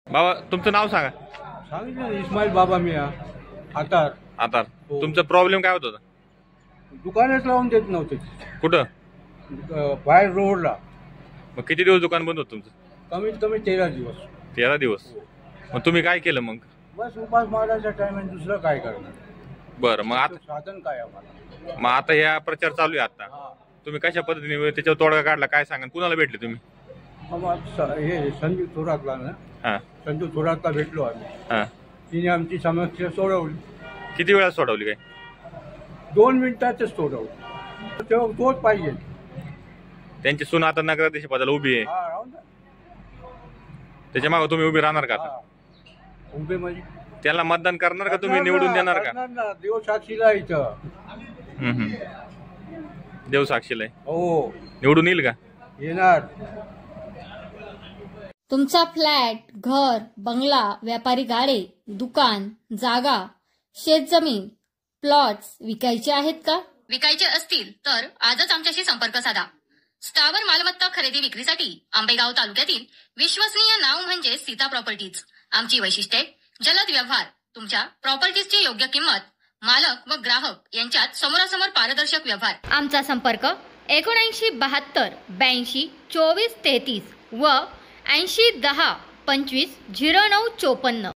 बाबा तुमचं नाव सांगा. सांगितलं इस्माईल बाबा मिया आतार. आता हो. तुमचा प्रॉब्लेम काय होत होता? दुकानच लावून देत नव्हते कुठं? बाहेर रोडला. मग किती दिवस दुकान बंद होतं तुमचं? कमीत कमी 13 दिवस. 13 दिवस. मग तुम्ही काय केलं मग? बस उपास मारायचा टाइम आहे, दुसरं काय करणार? बरं मग आता साधन काय आम्हाला? मग आता या प्रचार चालू आहे आता. हा. तुम्ही कशा पद्धतीने त्याच्यावर तोडगा काढला काय सांगा? कुणाला भेटले तुम्ही? हे संजू थोरातला ना, हा संजू थोरातला भेटलो आम्ही. हा. तिने आमची समस्या सोडवली. किती वेळा सोडवली काय? 2 मिनिटातच सोडवली. तेव्हा तोच पाहिजे. त्यांची सून आता नगराध्यक्ष पदाला उभी आहे, हा, राहून द्या. त्याच्या मागे तुम्ही उभी राहणार का आता? हा. उभे म्हणजे त्याला मतदान करणार का तुम्ही? निवडून देणार का? करणार ना, देव साक्षीला इथं. देव साक्षीला आहे. हो, निवडून येईल का? येणार. तुमचा फ्लॅट, घर, बंगला, व्यापारी गाडे, दुकान, जागा, शेतजमीन, प्लॉट्स विकायचे आहेत का? विकायचे असतील तर आजच आमच्याशी संपर्क साधा. स्थावर मालमत्ता खरेदी विक्रीसाठी आंबेगाव तालुक्यातील विश्वसनीय नाव म्हणजे सीता प्रॉपर्टीज. आमची वैशिष्ट्ये: जलद व्यवहार, तुमच्या प्रॉपर्टीजची योग्य किंमत, मालक व ग्राहक यांच्यात समोरासमोर पारदर्शक व्यवहार. आमचा संपर्क 7972 82 24 33 व 80 10 25 09 54.